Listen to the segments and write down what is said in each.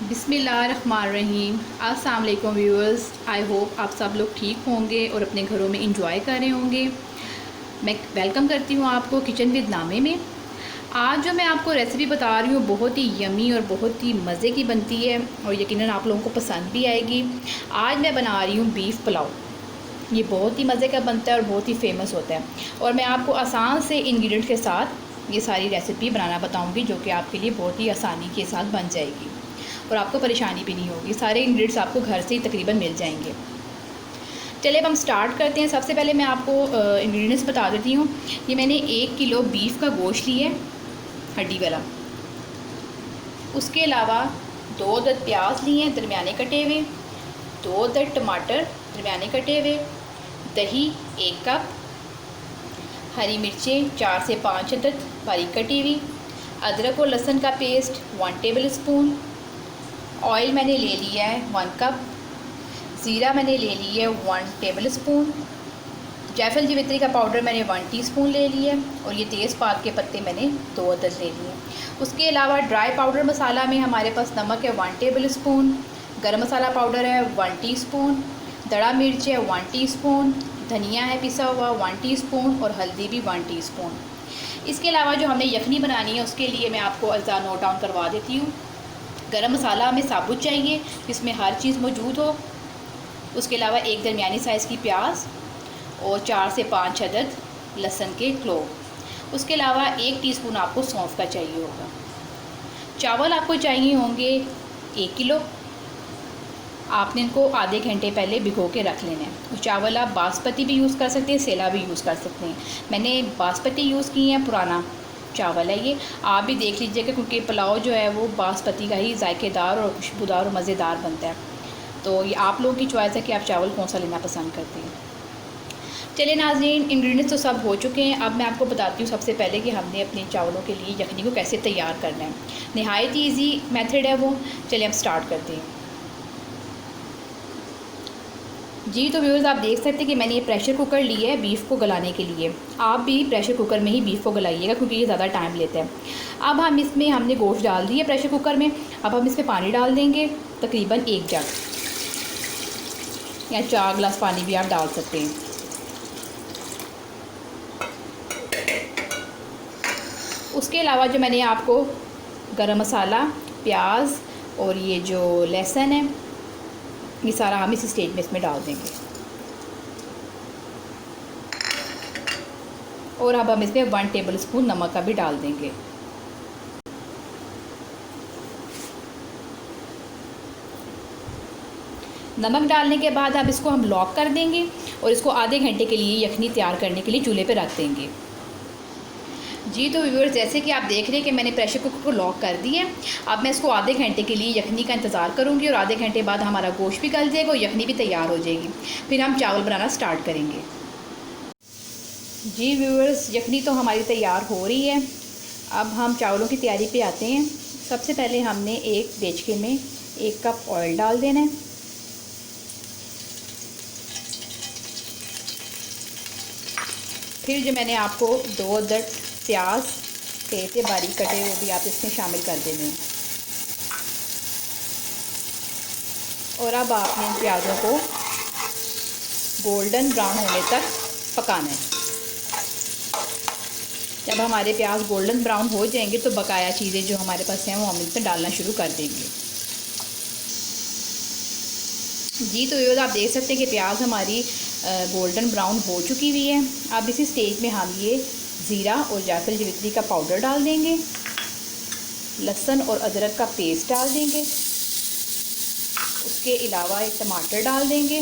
बिस्मिल्लाहिर्रहमानिर्रहीम। अस्सलाम वालेकुम व्यूअर्स, आई होप आप सब लोग ठीक होंगे और अपने घरों में इंजॉय कर रहे होंगे। मैं वेलकम करती हूँ आपको किचन विद नामे में। आज जो मैं आपको रेसिपी बता रही हूँ बहुत ही यमी और बहुत ही मज़े की बनती है और यकीनन आप लोगों को पसंद भी आएगी। आज मैं बना रही हूँ बीफ पुलाव। ये बहुत ही मज़े का बनता है और बहुत ही फेमस होता है और मैं आपको आसान से इंग्रेडिएंट के साथ ये सारी रेसिपी बनाना बताऊँगी, जो कि आपके लिए बहुत ही आसानी के साथ बन जाएगी और आपको परेशानी भी नहीं होगी। सारे इंग्रेडिएंट्स आपको घर से ही तकरीबन मिल जाएंगे। चलिए अब हम स्टार्ट करते हैं। सबसे पहले मैं आपको इंग्रेडिएंट्स बता देती हूँ। ये मैंने 1 किलो बीफ का गोश्त लिया है, हड्डी वाला। उसके अलावा 2 अदद प्याज लिए हैं दरमियाने कटे हुए, 2 अदद टमाटर दरमियाने कटे हुए, दही 1 कप, हरी मिर्चें 4 से 5 अदद बारीक कटी हुई, अदरक और लहसुन का पेस्ट 1 टेबल स्पून, ऑयल मैंने ले लिया है 1 कप, ज़ीरा मैंने ले लिया है 1 टेबल स्पून, जायफल जावित्री का पाउडर मैंने 1 टीस्पून ले लिया है और ये तेज़पात के पत्ते मैंने 2 अदद ले लिए। उसके अलावा ड्राई पाउडर मसाला में हमारे पास नमक है 1 टेबल स्पून, गरम मसाला पाउडर है 1 टीस्पून, दड़ा मिर्च है 1 टीस्पून, धनिया है पिसा हुआ 1 टीस्पून और हल्दी भी 1 टीस्पून। इसके अलावा जो हमने यखनी बनानी है उसके लिए मैं आपको अज़ा नोट डाउन करवा देती हूँ। गरम मसाला हमें साबुत चाहिए जिसमें हर चीज़ मौजूद हो। उसके अलावा 1 दरमियानी साइज़ की प्याज और 4 से 5 अदद लहसुन के क्लोव। उसके अलावा 1 टीस्पून आपको सौंफ का चाहिए होगा। चावल आपको चाहिए होंगे 1 किलो। आपने इनको आधे घंटे पहले भिगो के रख लेना है। चावल आप बासमती भी यूज़ कर सकते हैं, सेला भी यूज़ कर सकते हैं। मैंने बासमती यूज़ की है, पुराना चावल है ये। आप भी देख लीजिएगा क्योंकि पुलाव जो है वो बासमती का ही जायकेदार और खुशबूदार और मज़ेदार बनता है। तो ये आप लोगों की चॉइस है कि आप चावल कौन सा लेना पसंद करते हैं। चलिए नाज़रीन, इंग्रेडिएंट्स तो सब हो चुके हैं। अब मैं आपको बताती हूँ सबसे पहले कि हमने अपने चावलों के लिए यखनी को कैसे तैयार करना है। नहायत ही ईजी मेथड है वो। चलिए अब स्टार्ट करते हैं। जी तो व्यूअर्स, आप देख सकते हैं कि मैंने ये प्रेशर कुकर लिया है बीफ को गलाने के लिए। आप भी प्रेशर कुकर में ही बीफ को गलाइएगा क्योंकि ये ज़्यादा टाइम लेता है। अब हमने गोश्त डाल दिया प्रेशर कुकर में। अब हम इसमें पानी डाल देंगे, तकरीबन 1 जग या 4 गिलास पानी भी आप डाल सकते हैं। उसके अलावा जो मैंने आपको गरम मसाला, प्याज और ये जो लहसुन है, ये सारा हम इस स्टेज में इसमें डाल देंगे। और अब हम इसमें 1 टेबल स्पून नमक का भी डाल देंगे। नमक डालने के बाद अब इसको हम लॉक कर देंगे और इसको आधे घंटे के लिए यखनी तैयार करने के लिए चूल्हे पे रख देंगे। जी तो व्यूअर्स, जैसे कि आप देख रहे हैं कि मैंने प्रेशर कुकर को लॉक कर दिया है। अब मैं इसको आधे घंटे के लिए यखनी का इंतज़ार करूंगी और आधे घंटे बाद हमारा गोश्त भी गल जाएगा और यखनी भी तैयार हो जाएगी। फिर हम चावल बनाना स्टार्ट करेंगे। जी व्यूअर्स, यखनी तो हमारी तैयार हो रही है। अब हम चावलों की तैयारी पे आते हैं। सबसे पहले हमने एक देचके में 1 कप ऑयल डाल देना है। फिर जो मैंने आपको 2 अदद प्याज थे बारीक कटे वो भी आप इसमें शामिल कर देने हैं। और अब आपने इन प्याज़ों को गोल्डन ब्राउन होने तक पकाना है। जब हमारे प्याज गोल्डन ब्राउन हो जाएंगे तो बकाया चीज़ें जो हमारे पास हैं वो हम इसमें डालना शुरू कर देंगे। जी तो ये आप देख सकते हैं कि प्याज हमारी गोल्डन ब्राउन हो चुकी हुई है। अब इसी स्टेज में हम ये ज़ीरा और जायफल जावित्री का पाउडर डाल देंगे, लहसुन और अदरक का पेस्ट डाल देंगे। उसके अलावा 1 टमाटर डाल देंगे,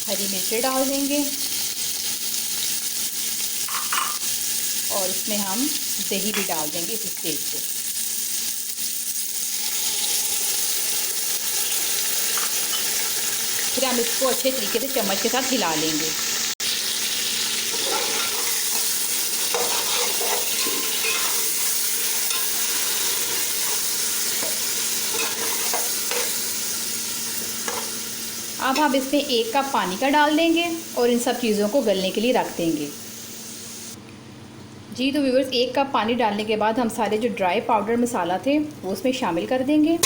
हरी मिर्चें डाल देंगे और इसमें हम दही भी डाल देंगे इस स्टेज पे। फिर हम इसको अच्छे तरीके से चम्मच के साथ हिला लेंगे। अब हम इसमें 1 कप पानी का डाल देंगे और इन सब चीज़ों को गलने के लिए रख देंगे। जी तो व्यूअर्स, 1 कप पानी डालने के बाद हम सारे जो ड्राई पाउडर मसाला थे वो उसमें शामिल कर देंगे,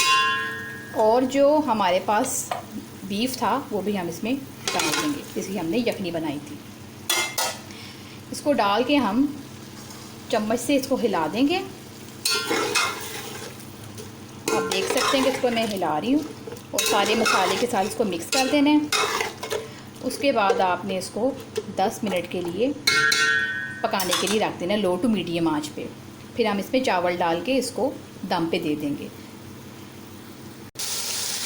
और जो हमारे पास बीफ था वो भी हम इसमें डाल देंगे, जिसकी हमने यखनी बनाई थी। इसको डाल के हम चम्मच से इसको हिला देंगे। आप देख सकते हैं कि इसको मैं हिला रही हूँ, और सारे मसाले के साथ इसको मिक्स कर देना है। उसके बाद आपने इसको 10 मिनट के लिए पकाने के लिए रख देना है, लो टू मीडियम आंच पे। फिर हम इसमें चावल डाल के इसको दम पे दे देंगे।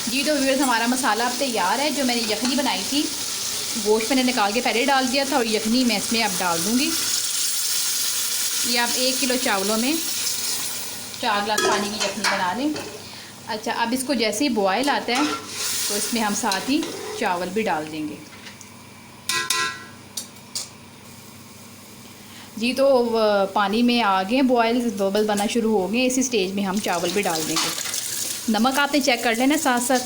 जी तो व्यूअर्स, हमारा मसाला अब तैयार है। जो मैंने यखनी बनाई थी, गोश्त मैंने निकाल के पहले डाल दिया था, और यखनी मैं इसमें अब डाल दूँगी। ये आप 1 किलो चावलों में 4 गिलास पानी की यखनी बना लें। अच्छा, अब इसको जैसे ही बॉयल आता है तो इसमें हम साथ ही चावल भी डाल देंगे। जी तो पानी में आ गए बॉयल, बबल बना शुरू हो गए। इसी स्टेज में हम चावल भी डाल देंगे। नमक आपने चेक कर लेना साथ साथ,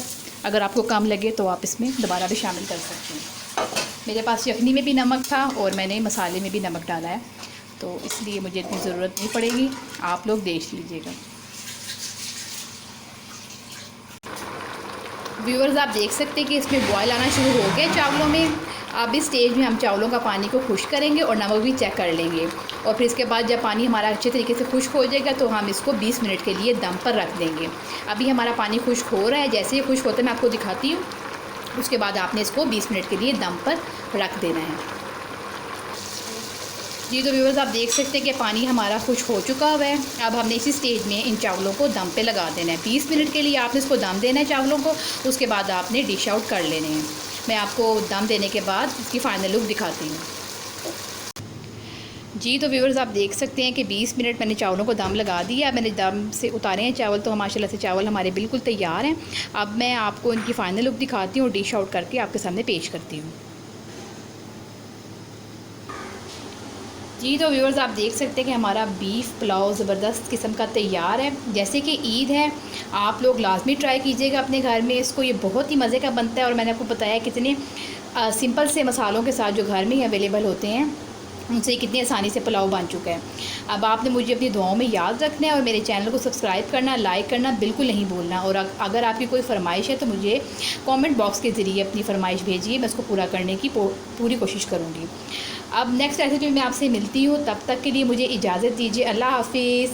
अगर आपको कम लगे तो आप इसमें दोबारा भी शामिल कर सकते हैं। मेरे पास यखनी में भी नमक था और मैंने मसाले में भी नमक डाला है, तो इसलिए मुझे इतनी ज़रूरत नहीं पड़ेगी। आप लोग देख लीजिएगा। व्यूअर्स, आप देख सकते हैं कि इसमें बॉयल आना शुरू हो गया चावलों में। अब इस स्टेज में हम चावलों का पानी को खुश्क करेंगे और नमक भी चेक कर लेंगे, और फिर इसके बाद जब पानी हमारा अच्छे तरीके से खुश्क हो जाएगा तो हम इसको 20 मिनट के लिए दम पर रख देंगे। अभी हमारा पानी खुश्क हो रहा है, जैसे ही खुश्क होता है मैं आपको दिखाती हूँ। उसके बाद आपने इसको 20 मिनट के लिए दम पर रख देना है। जी तो व्यूअर्स, आप देख सकते हैं कि पानी हमारा खुश्क हो चुका हुआ है। अब हमने इसी स्टेज में इन चावलों को दम पे लगा देना है। 20 मिनट के लिए आपने इसको दम देना है चावलों को। उसके बाद आपने डिश आउट कर लेने हैं। मैं आपको दम देने के बाद इसकी फ़ाइनल लुक दिखाती हूँ। जी तो व्यूअर्स, आप देख सकते हैं कि 20 मिनट मैंने चावलों को दम लगा दिया। मैंने दम से उतारे हैं चावल, तो माशाल्लाह से चावल हमारे बिल्कुल तैयार हैं। अब मैं आपको इनकी फ़ाइनल लुक दिखाती हूँ और डिश आउट करके आपके सामने पेश करती हूँ। जी तो व्यूअर्स, आप देख सकते हैं कि हमारा बीफ पुलाव ज़बरदस्त किस्म का तैयार है। जैसे कि ईद है, आप लोग लाजमी ट्राई कीजिएगा अपने घर में इसको। ये बहुत ही मज़े का बनता है, और मैंने आपको बताया कितने सिंपल से मसालों के साथ जो घर में ही अवेलेबल होते हैं, उनसे कितनी आसानी से पुलाव बन चुका है। अब आपने मुझे अपनी दुआओं में याद रखना है, और मेरे चैनल को सब्सक्राइब करना, लाइक करना बिल्कुल नहीं भूलना। और अगर आपकी कोई फरमाइश है तो मुझे कमेंट बॉक्स के ज़रिए अपनी फरमाइश भेजिए, मैं उसको पूरा करने की पूरी कोशिश करूँगी। अब नेक्स्ट रेसिपी में आपसे मिलती हूँ, तब तक के लिए मुझे इजाज़त दीजिए। अल्लाह हाफिज़।